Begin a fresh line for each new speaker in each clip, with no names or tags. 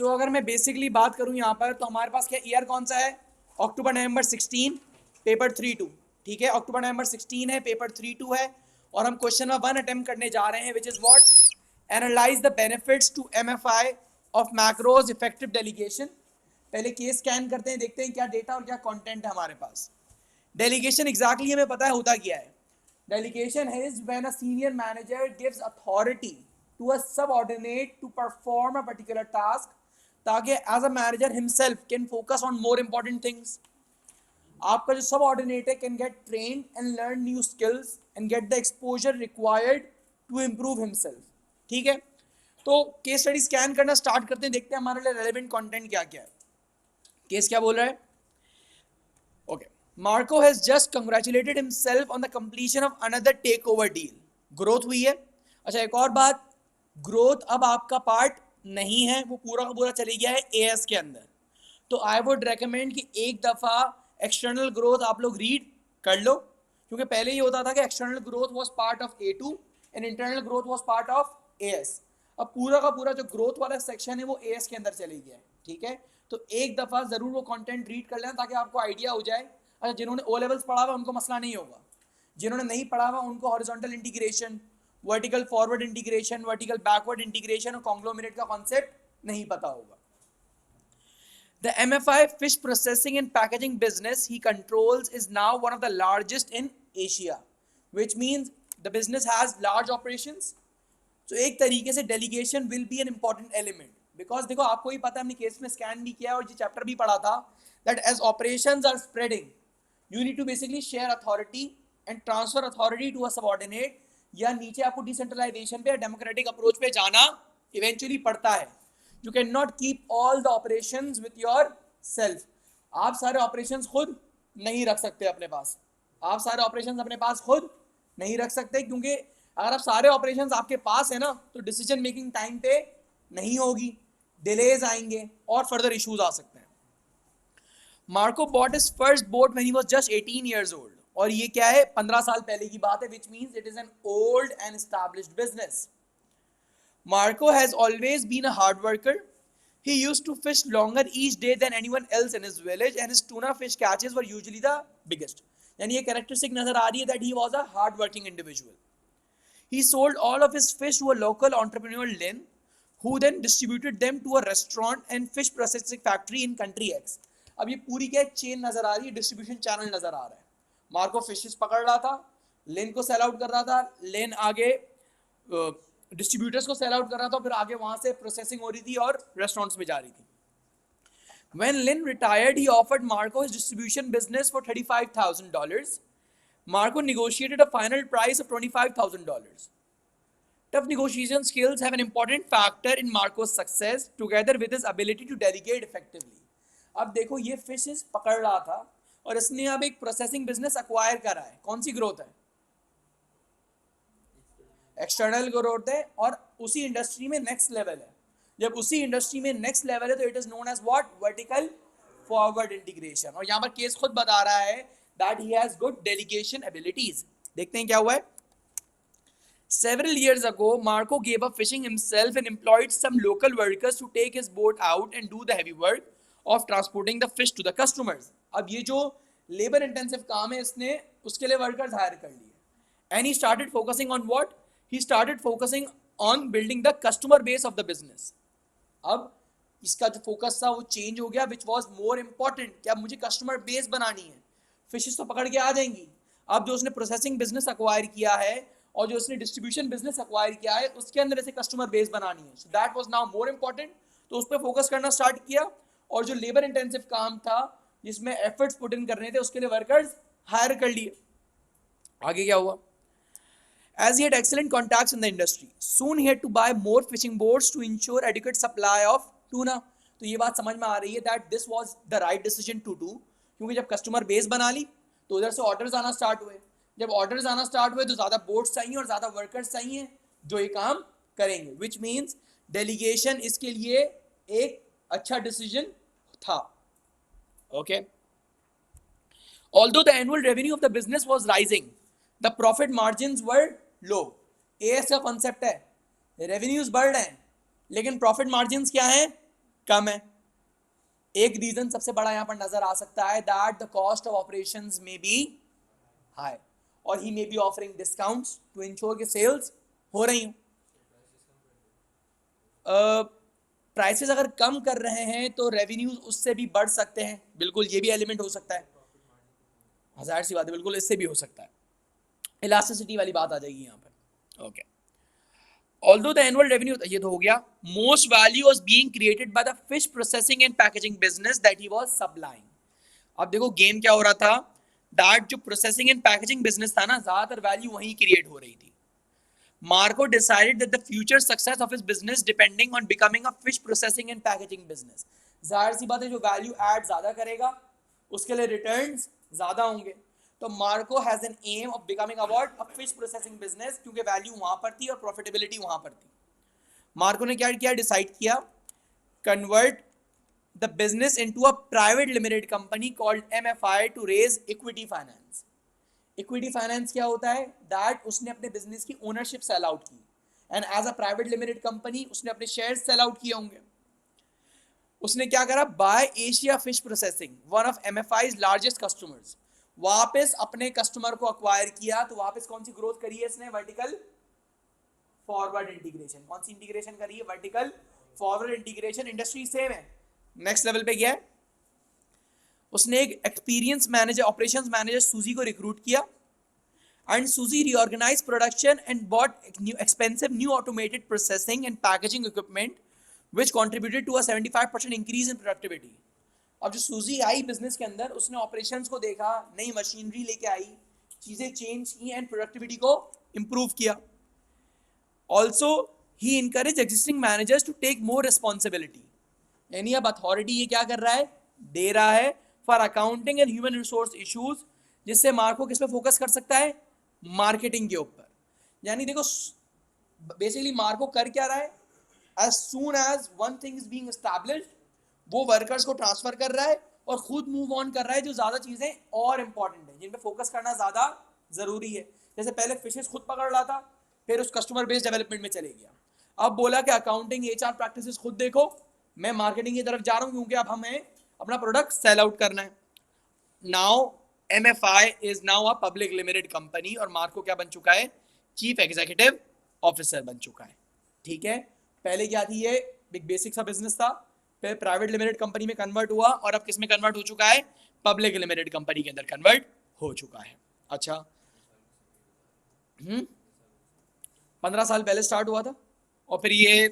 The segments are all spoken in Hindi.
अगर मैं बेसिकली बात करूं यहाँ पर, तो हमारे पास क्या ईयर कौन सा है, अक्टूबर नवंबर 16, पेपर 3-2, ठीक है, अक्टूबर नवंबर 16 है, पेपर 3-2 है, और हम क्वेश्चन नंबर 1 अटेम्प्ट करने जा रहे हैं, which is what, analyse the benefits to MFI of Marco's effective delegation. पहले केस स्कैन करते हैं, देखते हैं क्या डेटा और क्या कंटेंट है हमारे पास। डेलीगेशन एग्जैक्टली हमें पता है होता क्या है। Delegation is when a senior manager gives authority to a subordinate to perform a particular task, ताकि as a manager himself can focus on more important things. आपका जो subordinate है can get trained and learn new skills and get the exposure required to improve himself. ठीक है, तो केस स्टडी स्कैन करना स्टार्ट करते हैं, देखते हैं हमारे लिए रेलेवेंट कंटेंट क्या क्या है। केस क्या बोल रहा है, okay, Marco has just congratulated himself on the completion of another takeover deal. Growth हुई है। अच्छा, एक और बात, ग्रोथ अब आपका पार्ट नहीं है, वो पूरा का पूरा चली गया है एएस के अंदर। तो आई वुड रेकमेंड कि एक दफ़ा एक्सटर्नल ग्रोथ आप लोग रीड कर लो, क्योंकि पहले ये होता था कि external growth was part of A2 and internal growth was part of as. अब पूरा का पूरा जो ग्रोथ वाला सेक्शन है वो एएस के अंदर चली गया है, ठीक है। तो एक दफ़ा ज़रूर वो कंटेंट रीड कर लेना ताकि आपको आइडिया हो जाए। अच्छा, जिन्होंने ओ लेवल्स पढ़ा हुआ उनको मसला नहीं होगा, जिन्होंने नहीं पढ़ा हुआ उनको horizontal integration, vertical forward integration, vertical backward integration और कॉन्ग्लोमेरेट का कॉन्सेप्ट नहीं पता होगा। The MFI fish processing and packaging business he controls is now one of the largest in Asia, which means the business has large operations. So एक तरीके से delegation will be an important element, because देखो आपको ही पता है, हमने केस में स्कैन भी किया और ये चैप्टर भी पढ़ा था, that as operations are spreading you need to basically share authority and transfer authority to a subordinate, या नीचे आपको डिसेंट्रलाइजेशन पे, डेमोक्रेटिक अप्रोच पे जाना इवेंचुअली पड़ता है। You cannot keep all the operations with yourself. आप सारे ऑपरेशंस खुद नहीं रख सकते अपने पास, आप सारे ऑपरेशंस अपने पास खुद नहीं रख सकते, क्योंकि अगर आप सारे ऑपरेशंस आपके पास है ना, तो डिसीजन मेकिंग टाइम पे नहीं होगी, डिलेज आएंगे और फर्दर इश्यूज आ सकते हैं। Marco bot his first boat when he was just 18 years old, और ये क्या है, 15 साल पहले की बात है, which means it is an old and established business. Marco has always been a hard worker. He used to fish longer each day than anyone else in his village, and his tuna fish catches were usually the biggest. यानी ये characteristic नजर आ रही है that he was a hard working individual. He sold all of his fish to a local entrepreneur, Lin, who then distributed them to a restaurant and fish processing factory in country X. अब ये पूरी क्या चेन नजर आ रही है, डिस्ट्रीब्यूशन चैनल नजर आ रहा है। मार्को फिशेस पकड़ रहा था, लेन को सेल आउट कर रहा था, लेन आगे डिस्ट्रीब्यूटर्स को सेल आउट कर रहा था, फिर आगे वहां से प्रोसेसिंग हो रही थी और रेस्टोरेंट्स में जा रही थी। When Lin retired, he offered Marco his distribution business for $35,000. Marco negotiated a final price of $25,000. Tough negotiation skills have an important factor in Marco's success, together with his ability to delegate effectively. अब देखो, ये फिशेस पकड़ रहा था और इसने अब एक प्रोसेसिंग बिजनेस अक्वायर करा है। कौन सी ग्रोथ है, एक्सटर्नल ग्रोथ है, और उसी इंडस्ट्री में नेक्स्ट लेवल है। जब उसी इंडस्ट्री में नेक्स्ट लेवल है तो it is known as what, vertical forward integration. और यहाँ पर केस खुद बता रहा है that he has good delegation abilities. देखते हैं क्या हुआ है। Several years ago, Marco gave up fishing himself and employed some local workers to take his boat out and do the heavy work of transporting the fish to the customers. अब ये जो लेबर इंटेंसिव काम है, इसने उसके लिए वर्कर्स हायर कर लिए। And he started focusing on what? He started focusing on building the customer base of the business. अब इसका जो फोकस था वो चेंज हो गया, which was more important, कि अब मुझे कस्टमर बेस बनानी है। फिशेस तो पकड़ के आ जाएंगी, अब जो उसने प्रोसेसिंग बिजनेस अक्वायर किया है और जो उसने डिस्ट्रीब्यूशन बिजनेस अक्वायर किया है, उसके अंदर ऐसे कस्टमर बेस बनानी है। So that was now more important, तो उस पर फोकस करना स्टार्ट किया। और जो लेबर इंटेंसिव काम था जिसमें एफर्ट्स पुट इन करने थे, उसके लिए वर्कर्स हायर कर लिए। आगे क्या हुआ? As he had excellent contacts in the industry, soon he had to buy more fishing boats to ensure adequate supply of tuna. तो ये बात समझ में आ रही है that this was the right decision to do, क्योंकि जब कस्टमर बेस बना ली तो उधर से ऑर्डर्स आना स्टार्ट हुए। जब ऑर्डर्स आना स्टार्ट हुए तो ज़्यादा बोट्स चाहिए और ज़्यादा वर्कर्स चाहिए जो ये काम करेंगे, which means डेलीगेशन इसके लिए एक अच्छा डिसीजन था। Okay. Although the annual revenue of the business was rising, the profit margins were low. AS का कॉन्सेप्ट है, रेवेन्यूज बढ़ रहे हैं लेकिन प्रॉफिट मार्जिन्स क्या हैं? कम है। एक रीजन सबसे बड़ा यहां पर नजर आ सकता है that the cost of operations may be high और he may be offering discounts to ensure कि सेल्स हो रही हूं। प्राइसेस अगर कम कर रहे हैं तो रेवेन्यूज उससे भी बढ़ सकते हैं, बिल्कुल ये भी एलिमेंट हो सकता है, हजार सी बात है, बिल्कुल इससे भी हो सकता है, इलास्टिसिटी वाली बात आ जाएगी यहाँ पर। Okay, although the annual revenue, ये तो हो गया, most value was being created by the fish processing and packaging business that he was supplying। अब देखो गेम क्या हो रहा था, दैट जो प्रोसेसिंग एंड पैकेजिंग बिजनेस था ना, ज्यादातर वैल्यू वहीं क्रिएट हो रही थी। Marco decided that the future success of his business depending on becoming a fish processing and packaging business। जाहिर सी बात है जो वैल्यू ऐड ज्यादा करेगा उसके लिए रिटर्न्स ज्यादा होंगे। तो Marco has an aim of becoming about a fish processing business, क्योंकि वैल्यू वहां पर थी और प्रॉफिटेबिलिटी वहां पर थी। मार्को ने क्या किया, डिसाइड किया convert the business into a private limited company called MFI to raise equity finance. Equity finance क्या होता है, दैट उसने अपने बिजनेस की ओनरशिप सेल आउट की and as a private limited company उसने अपने शेयर्स सेल आउट किए होंगे। उसने क्या करा, buy Asia fish processing one of MFI's largest customers, वापस अपने कस्टमर को अक्वायर किया। तो वापस कौन सी ग्रोथ करी है इसने, वर्टिकल फॉरवर्ड इंटीग्रेशन। कौन सी इंटीग्रेशन करी है, vertical forward integration. Industry same है, नेक्स्ट लेवल पे गया। उसने एक एक्सपीरियंस मैनेजर, ऑपरेशंस मैनेजर सूजी को रिक्रूट किया and Suzy reorganise production and bought expensive new automated processing and packaging equipment which contributed to a 75% increase in productivity। अब जो सूजी आई बिजनेस के अंदर, उसने ऑपरेशंस को देखा, नई मशीनरी लेके आई, चीजें चेंज की एंड प्रोडक्टिविटी को इंप्रूव किया। Also he encourage existing managers to take more responsibility, यानी अब अथॉरिटी ये क्या कर रहा है, दे रहा है for accounting and human resource issues, जिससे मार्को किस पे फोकस कर सकता है, मार्केटिंग के ऊपर। यानी देखो बेसिकली मार्को कर क्या रहा है, as soon as one thing is being established वो वर्कर्स को ट्रांसफर कर रहा है और खुद मूव ऑन कर रहा है जो ज्यादा चीजें और इंपॉर्टेंट है, जिन पे फोकस करना ज्यादा जरूरी है। जैसे पहले फिशेस खुद पकड़ रहा था, फिर उस कस्टमर बेस्ड डेवलपमेंट में चले गया। अब बोला कि अकाउंटिंग एचआर प्रैक्टिसेस खुद देखो, मैं मार्केटिंग की तरफ जा रहा हूं क्योंकि अब हमें अपना प्रोडक्ट सेल आउट करना है। Now MFI is now a public limited company और मार्को क्या बन चुका है, चीफ एग्जीक्यूटिव ऑफिसर बन चुका है। ठीक है, पहले क्या थी, ये एक बेसिक सा बिजनेस था, फिर प्राइवेट लिमिटेड कंपनी में कन्वर्ट हुआ और अब किस में कन्वर्ट हो चुका है, पब्लिक लिमिटेड कंपनी के अंदर कन्वर्ट हो चुका है। अच्छा 15 साल पहले स्टार्ट हुआ था और फिर ये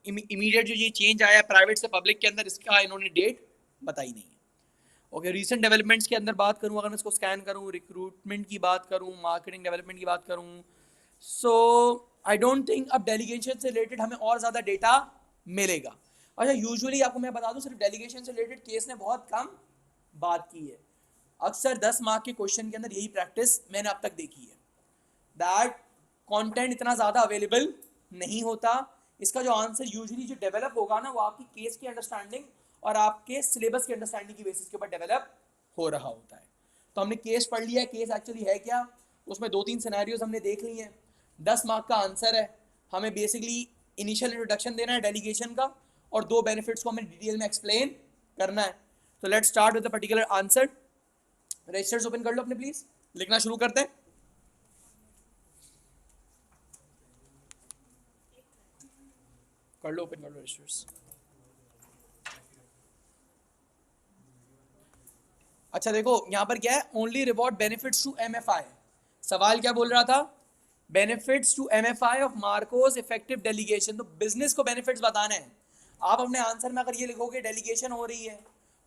इमीडिएट जो ये चेंज आया प्राइवेट से पब्लिक के अंदर, इसका इन्होंने डेट बताई नहीं है। ओके, रिसेंट डेवलपमेंट्स के अंदर बात करूं, अगर मैं इसको स्कैन करूं, रिक्रूटमेंट की बात करूं, मार्केटिंग डेवलपमेंट की बात करूं, सो आई डोंट थिंक अब डेलीगेशन से रिलेटेड हमें और ज़्यादा डेटा मिलेगा। अच्छा, यूजुअली आपको मैं बता दूं, सिर्फ डेलीगेशन से रिलेटेड केस ने बहुत कम बात की है। अक्सर 10 मार्क के क्वेश्चन के अंदर यही प्रैक्टिस मैंने अब तक देखी है, दैट कंटेंट इतना ज़्यादा अवेलेबल नहीं होता। इसका जो आंसर यूजुअली जो डेवलप होगा ना, वो आपकी केस की अंडरस्टैंडिंग और आपके सिलेबस की अंडरस्टैंडिंग की बेसिस के ऊपर डेवलप हो रहा होता है। तो हमने केस पढ़ लिया, केस एक्चुअली है क्या, उसमें 2-3 सिनेरियोज हमने देख लिए हैं, 10 मार्क का आंसर है। हमें बेसिकली इनिशियल इंट्रोडक्शन देना है डेलीगेशन का और 2 बेनिफिट्स को हमें डिटेल में एक्सप्लेन करना है। तो let's start with the particular answer. Registers open कर लो अपने प्लीज, लिखना शुरू करते हैं। कर लो, ओपन कर लो रजिस्टर्स। अच्छा देखो यहां पर क्या है, only reward benefits to MFI. सवाल क्या बोल रहा था, benefits to MFI of Marco's effective delegation. तो बिजनेस को बेनिफिट्स बताने हैं। आप अपने आंसर में अगर ये लिखोगे डेलीगेशन हो रही है,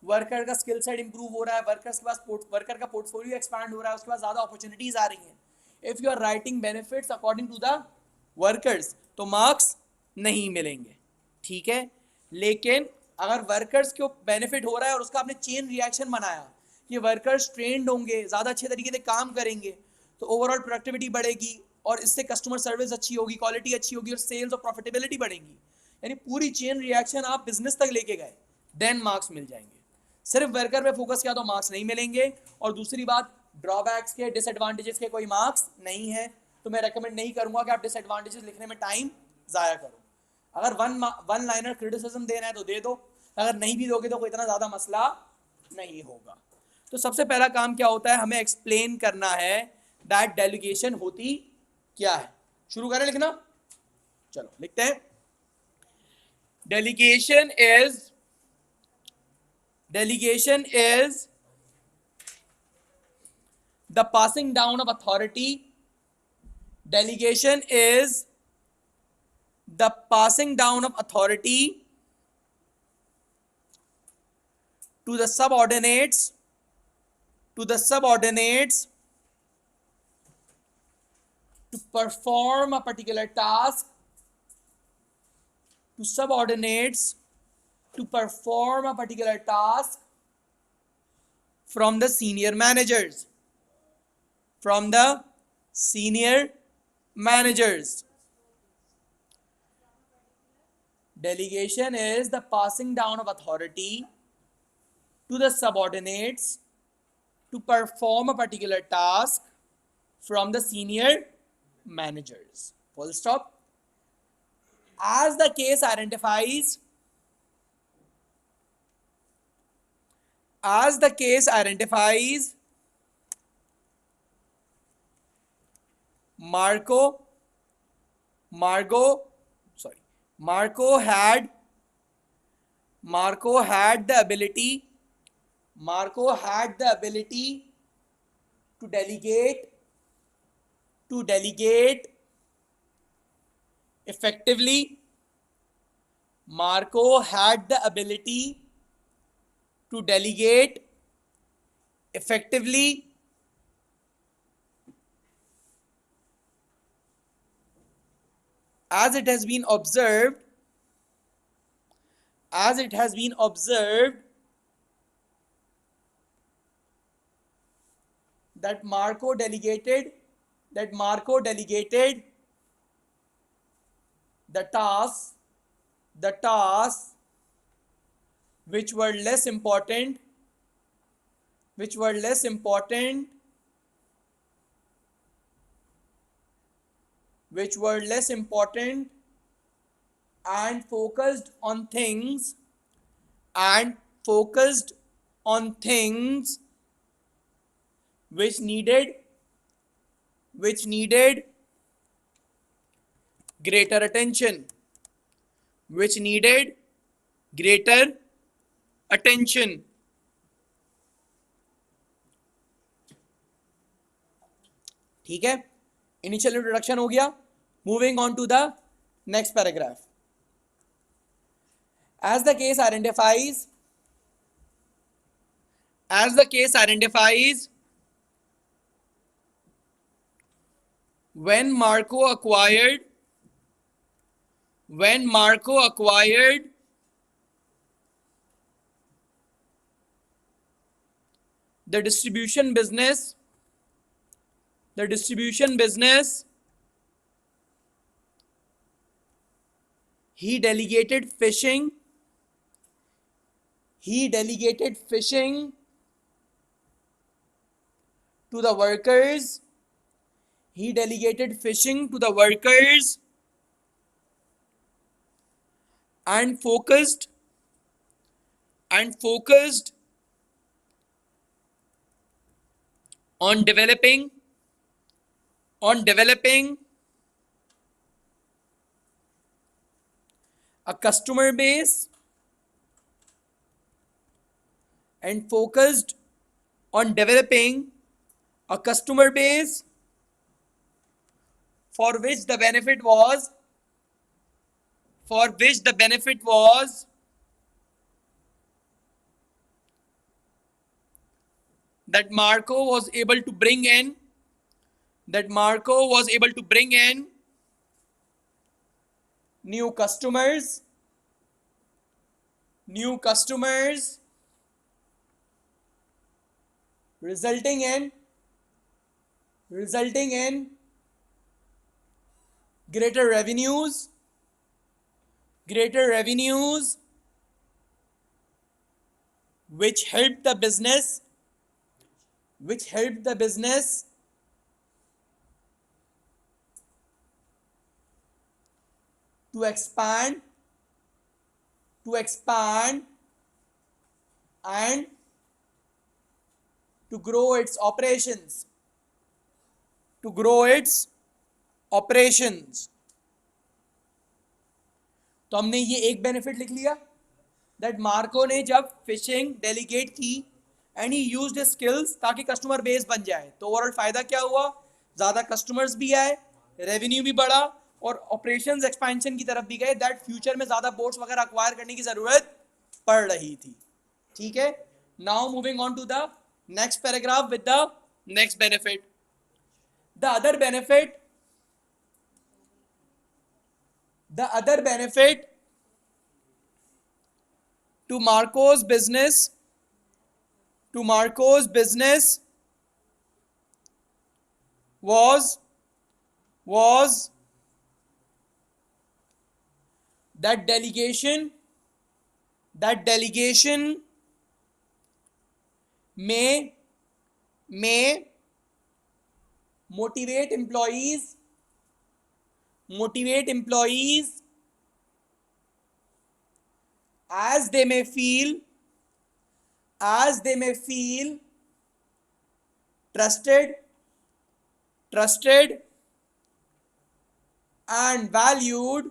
वर्कर का स्किल सेट इंप्रूव हो रहा है, वर्कर्स के पास वर्कर का पोर्टफोलियो एक्सपैंड हो रहा है, उसके पास ज्यादा अपॉर्चुनिटीज आ रही हैं, if you are writing benefits according to the workers तो मार्क्स नहीं मिलेंगे। ठीक है, लेकिन अगर वर्कर्स को बेनिफिट हो रहा है और उसका आपने चेन रिएक्शन बनाया, ये वर्कर्स ट्रेंड होंगे, ज़्यादा अच्छे तरीके से काम करेंगे, तो ओवरऑल प्रोडक्टिविटी बढ़ेगी और इससे कस्टमर सर्विस अच्छी होगी, क्वालिटी अच्छी होगी और सेल्स और प्रॉफिटेबिलिटी बढ़ेगी। यानी पूरी चेन रिएक्शन आप बिजनेस तक लेके गए, देन मार्क्स मिल जाएंगे। सिर्फ वर्कर पे फोकस किया तो मार्क्स नहीं मिलेंगे। और दूसरी बात, ड्रॉबैक्स के, डिसएडवांटेजेस के कोई मार्क्स नहीं है, तो मैं रेकमेंड नहीं करूंगा कि आप डिसएडवांटेजेस लिखने में टाइम ज़ाया करो। अगर वन लाइनर क्रिटिसिज्म देना है तो दे दो, अगर नहीं भी दोगे तो कोई इतना ज़्यादा मसला नहीं होगा। तो सबसे पहला काम क्या होता है, हमें एक्सप्लेन करना है दैट डेलीगेशन होती क्या है। शुरू करें लिखना, चलो लिखते हैं। Delegation is the passing down of authority. Delegation is the passing down of authority to the subordinates to perform a particular task, to subordinates to perform a particular task from the senior managers. Delegation is the passing down of authority to the subordinates to perform a particular task from the senior managers. Full stop. As the case identifies, Marco had the ability to delegate effectively. Marco had the ability to delegate effectively as it has been observed that Marco delegated the tasks which were less important and focused on things which needed greater attention. ठीक है, इनिशियल इंट्रोडक्शन हो गया। Moving on to the next paragraph. As the case identifies, when Marco acquired the distribution business, he delegated fishing to the workers. And focused on developing a customer base, for which the benefit was that Marco was able to bring in new customers, resulting in greater revenues, which helped the business to expand and to grow its operations. To grow its operations. तो हमने ये एक बेनिफिट लिख लिया दैट मार्को ने जब फिशिंग डेलीगेट की and he used his skills ताकि कस्टमर बेस बन जाए, तो ओवरऑल फायदा क्या हुआ, ज्यादा कस्टमर्स भी आए, रेवेन्यू भी बढ़ा और ऑपरेशंस एक्सपेंशन की तरफ भी गए, दैट फ्यूचर में ज्यादा बोट्स वगैरह अक्वायर करने की जरूरत पड़ रही थी. ठीक है, now moving on to the next paragraph with the next benefit. The other benefit to Marco's business was that delegation may motivate employees as they may feel trusted and valued,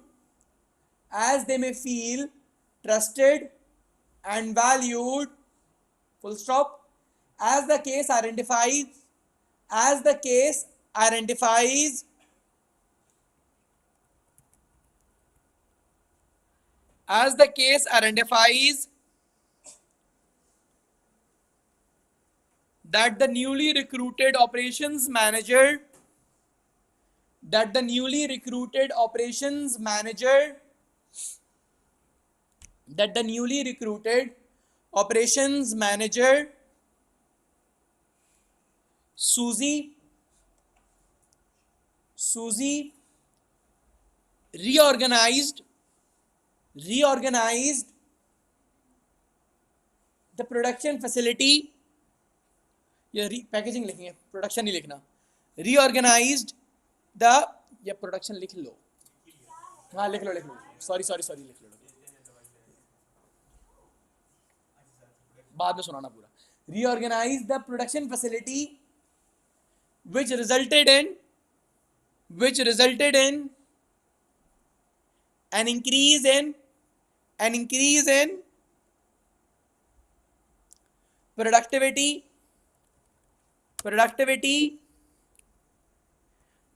full stop, as the case identifies that the newly recruited operations manager Susie reorganized the production facility. ये पैकेजिंग लिखेंगे, प्रोडक्शन नहीं लिखना. रीऑर्गेनाइज्ड द, या प्रोडक्शन लिख लो, हाँ लिख लो, सॉरी लिख लो, बाद में सुनाना पूरा. Reorganise the production facility which resulted in an increase in productivity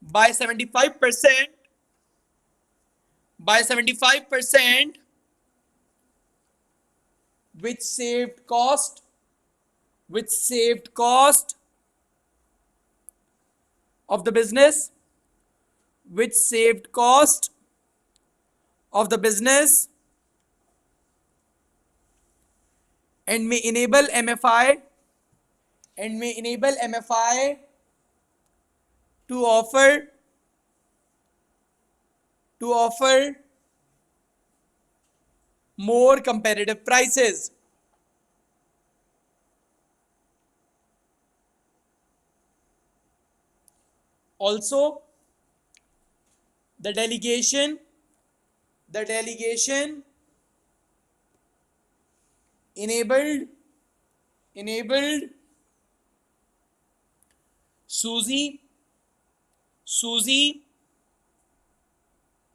by 75%, which saved cost of the business, and may enable MFI to offer more competitive prices. Also, the delegation enabled Susie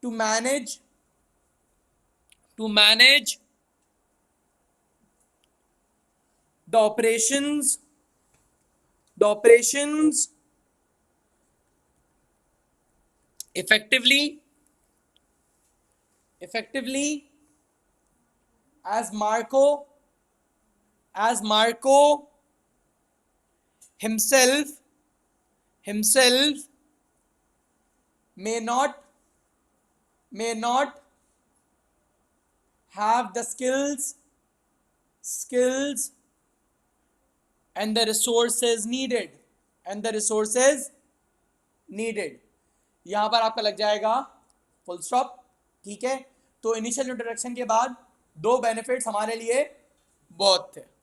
to manage the operations effectively as Marco himself may not have the skills and the resources needed. यहां पर आपका लग जाएगा फुल स्टॉप. ठीक है, तो इनिशियल इंट्रोडक्शन के बाद 2 बेनिफिट्स हमारे लिए बहुत थे.